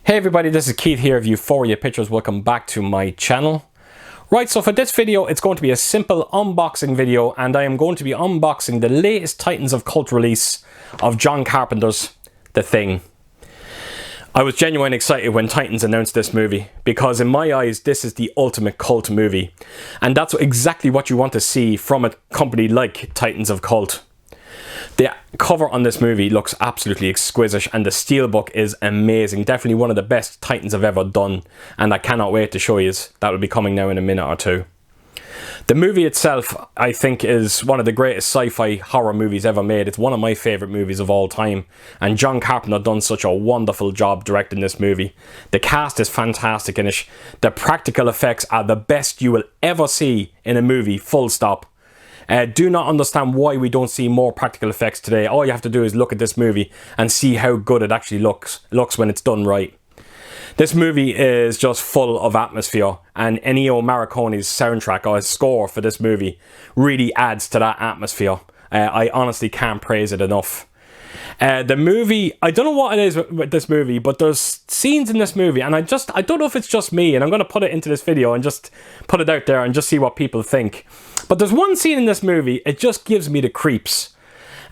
Hey everybody, this is Keith here of Euphoria Pictures. Welcome back to my channel. Right, so for this video, it's going to be a simple unboxing video, and I am going to be unboxing the latest Titans of Cult release of John Carpenter's The Thing. I was genuinely excited when Titans announced this movie, because in my eyes, this is the ultimate cult movie. And that's exactly what you want to see from a company like Titans of Cult. The cover on this movie looks absolutely exquisite, and the steelbook is amazing. Definitely one of the best Titans have ever done, and I cannot wait to show you. That will be coming now in a minute or two. The movie itself, I think, is one of the greatest sci-fi horror movies ever made. It's one of my favourite movies of all time, and John Carpenter done such a wonderful job directing this movie. The cast is fantastic in it. The practical effects are the best you will ever see in a movie, full stop. Do not understand why we don't see more practical effects today. All you have to do is look at this movie and see how good it actually looks when it's done right. This movie is just full of atmosphere, and Ennio Morricone's soundtrack, or his score for this movie, really adds to that atmosphere. I honestly can't praise it enough. The movie, I don't know what it is with this movie, but there's scenes in this movie, and I don't know if it's just me, and I'm going to put it into this video and just put it out there and just see what people think. But there's one scene in this movie, it just gives me the creeps.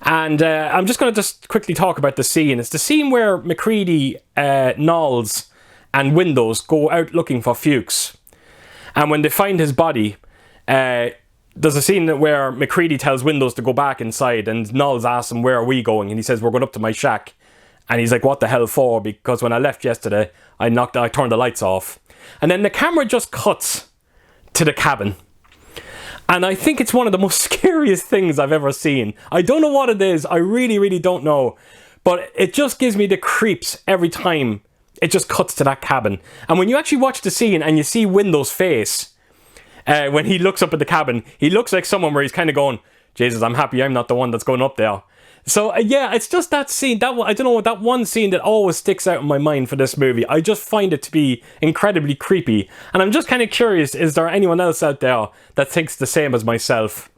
And I'm just going to just quickly talk about the scene. It's the scene where MacReady, Knowles, and Windows go out looking for Fuchs. And when they find his body, there's a scene where MacReady tells Windows to go back inside, and Knowles asks him, "Where are we going?" And he says, "We're going up to my shack." And he's like, "What the hell for?" "Because when I left yesterday, I turned the lights off." And then the camera just cuts to the cabin. And I think it's one of the most scariest things I've ever seen. I don't know what it is. I really, really don't know. But it just gives me the creeps every time it just cuts to that cabin. And when you actually watch the scene and you see Windows' face, when he looks up at the cabin, he looks like someone where he's kind of going, "Jesus, I'm happy I'm not the one that's going up there." So yeah, it's just that scene, I don't know, that one scene that always sticks out in my mind for this movie. I just find it to be incredibly creepy, and I'm just kind of curious, is there anyone else out there that thinks the same as myself?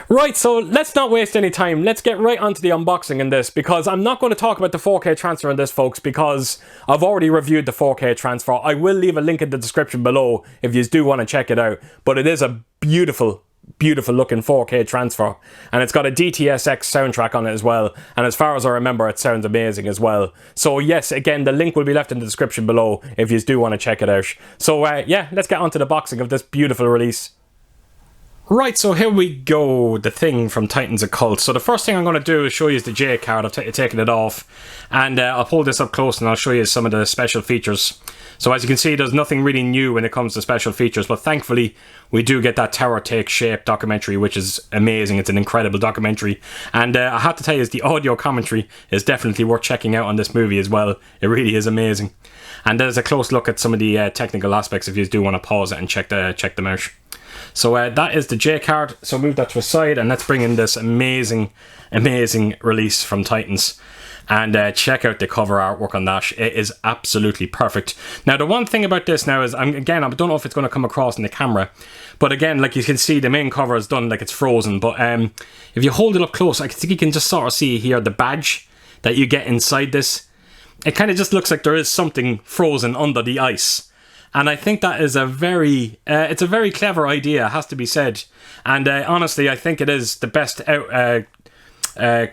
Right, so let's not waste any time. Let's get right onto the unboxing in this, because I'm not going to talk about the 4K transfer in this, folks, because I've already reviewed the 4K transfer. I will leave a link in the description below if you do want to check it out, but it is a beautiful looking 4K transfer, and it's got a DTSX soundtrack on it as well, and as far as I remember, it sounds amazing as well. So yes, again, the link will be left in the description below if you do want to check it out. So yeah, let's get on to the boxing of this beautiful release. Right, so here we go, The Thing from Titans of Cult. So the first thing I'm going to do is show you the J card. I've taken it off, and I'll pull this up close and I'll show you some of the special features. So as you can see, there's nothing really new when it comes to special features, but thankfully we do get that Tower Take Shape documentary, which is amazing. It's an incredible documentary, and I have to tell you, the audio commentary is definitely worth checking out on this movie as well. It really is amazing. And there's a close look at some of the technical aspects if you do want to pause it and check them out. So that is the J card, so move that to a side, and let's bring in this amazing release from Titans. And check out the cover artwork on that. It is absolutely perfect. Now, the one thing about this now is, again, I don't know if it's going to come across in the camera, but again, like you can see, the main cover is done like it's frozen. But if you hold it up close, I think you can just sort of see here the badge that you get inside this. It kind of just looks like there is something frozen under the ice. And I think that is it's a very clever idea, has to be said. And honestly, I think it is the best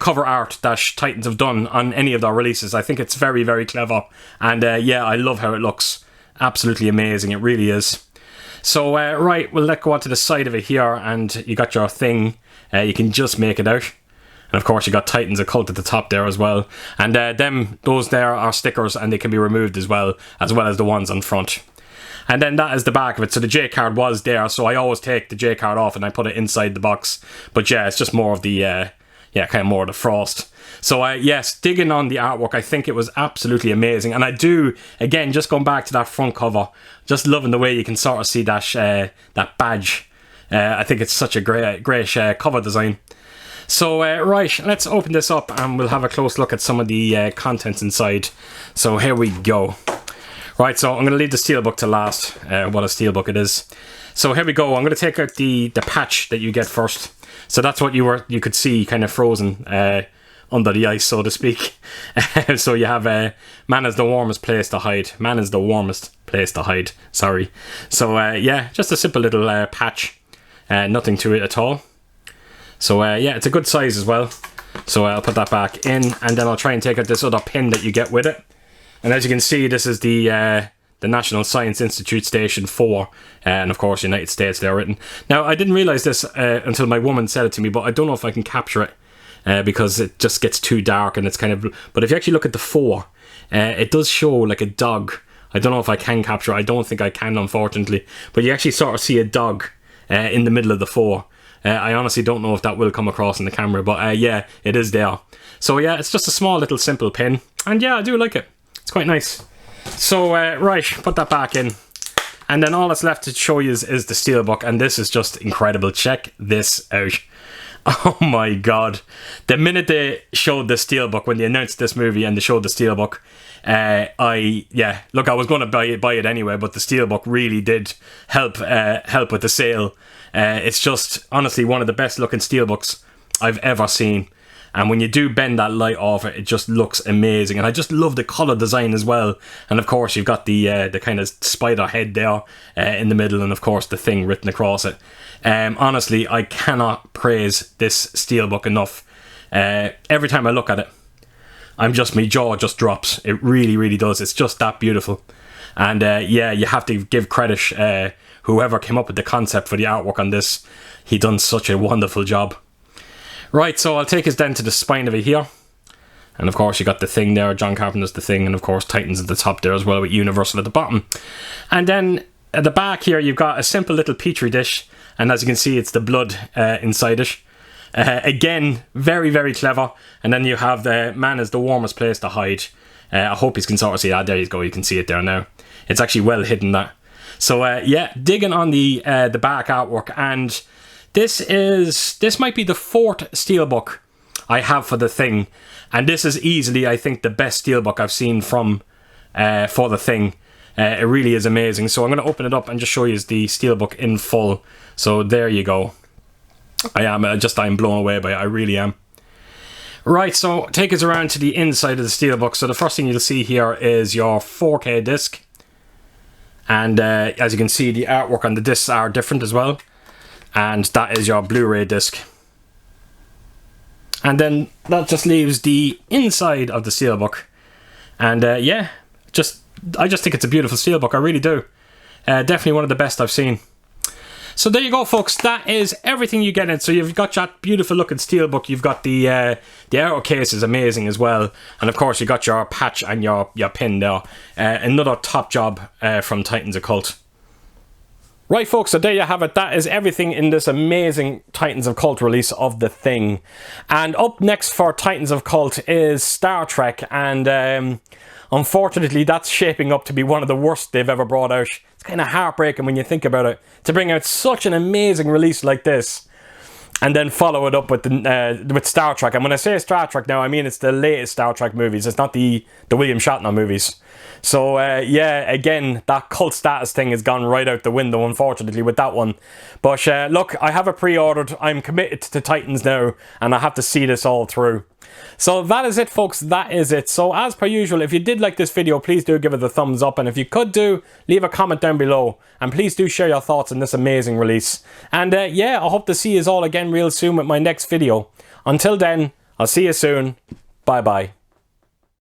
cover art that Titans have done on any of their releases. I think it's very, very clever. And yeah, I love how it looks. Absolutely amazing, it really is. So right, we'll go on to the side of it here, and you got your thing. You can just make it out. And of course you got Titans of Cult at the top there as well. And those there are stickers, and they can be removed as well as the ones on front. And then that is the back of it. So the J card was there, so I always take the J card off and I put it inside the box. But yeah, it's just more of the kind of more of the frost. So yes, digging on the artwork, I think it was absolutely amazing. And I do, again, just going back to that front cover, just loving the way you can sort of see that badge. I think it's such a great cover design. So right, let's open this up and we'll have a close look at some of the contents inside. So here we go. Right, so I'm going to leave the steelbook to last. What a steelbook it is. So here we go. I'm going to take out the patch that you get first. So that's what you could see kind of frozen under the ice, so to speak. So you have man is the warmest place to hide. Man is the warmest place to hide. Sorry. So yeah, just a simple little patch. Nothing to it at all. So yeah, it's a good size as well. So I'll put that back in, and then I'll try and take out this other pin that you get with it. And as you can see, this is the National Science Institute Station 4, and of course United States there written. Now, I didn't realise this until my woman said it to me, but I don't know if I can capture it because it just gets too dark and it's kind of... But if you actually look at the 4, it does show like a dog. I don't know if I can capture it. I don't think I can, unfortunately. But you actually sort of see a dog in the middle of the 4. I honestly don't know if that will come across in the camera, but yeah, it is there. So yeah, it's just a small little simple pin, and yeah, I do like it. It's quite nice. So right, put that back in, and then all that's left to show you is the steelbook, and this is just incredible. Check this out. Oh my god. The minute they showed the steelbook, when they announced this movie and they showed the steelbook, look, I was going to buy it anyway, but the steelbook really did help with the sale. It's just honestly one of the best looking steelbooks I've ever seen, and when you do bend that light off it, it just looks amazing. And I just love the colour design as well. And of course you've got the kind of spider head there in the middle, and of course the thing written across it. Honestly, I cannot praise this steelbook enough. Every time I look at it, my jaw just drops. It really, really does. It's just that beautiful. And yeah, you have to give credit whoever came up with the concept for the artwork on this. He done such a wonderful job. Right, so I'll take us then to the spine of it here. And of course you got the thing there, John Carpenter's The Thing, and of course Titans at the top there as well, with Universal at the bottom. And then at the back here you've got a simple little petri dish, and as you can see it's the blood inside it. Again, very, very clever. And then you have the man is the warmest place to hide. I hope you can sort of see that. There you go, you can see it there now. It's actually well hidden, that. So yeah, digging on the back artwork, and this might be the 4th steelbook I have for The Thing, and this is easily, I think, the best steelbook I've seen from for The Thing. It really is amazing. So I'm going to open it up and just show you the steelbook in full. So there you go. I'm blown away by it. I really am. Right, so take us around to the inside of the steelbook. So the first thing you'll see here is your 4K disc. And as you can see, the artwork on the discs are different as well. And that is your Blu-ray disc. And then that just leaves the inside of the steelbook. And yeah, I just think it's a beautiful steelbook. I really do. Definitely one of the best I've seen. So there you go, folks. That is everything you get in. So you've got that beautiful looking steelbook. You've got the outer case is amazing as well, and of course you got your patch and your pin there. Another top job from Titans Occult. Right, folks, so there you have it. That is everything in this amazing Titans of Cult release of The Thing. And up next for Titans of Cult is Star Trek, and unfortunately that's shaping up to be one of the worst they've ever brought out. It's kind of heartbreaking when you think about it, to bring out such an amazing release like this and then follow it up with with Star Trek. And when I say Star Trek now, I mean it's the latest Star Trek movies. It's not the William Shatner movies. So yeah, again, that cult status thing has gone right out the window, unfortunately, with that one. But look, I have it pre-ordered. I'm committed to Titans now, and I have to see this all through. So that is it, folks. That is it. So as per usual, if you did like this video, please do give it a thumbs up. And if you could leave a comment down below. And please do share your thoughts on this amazing release. And yeah, I hope to see you all again real soon with my next video. Until then, I'll see you soon. Bye-bye.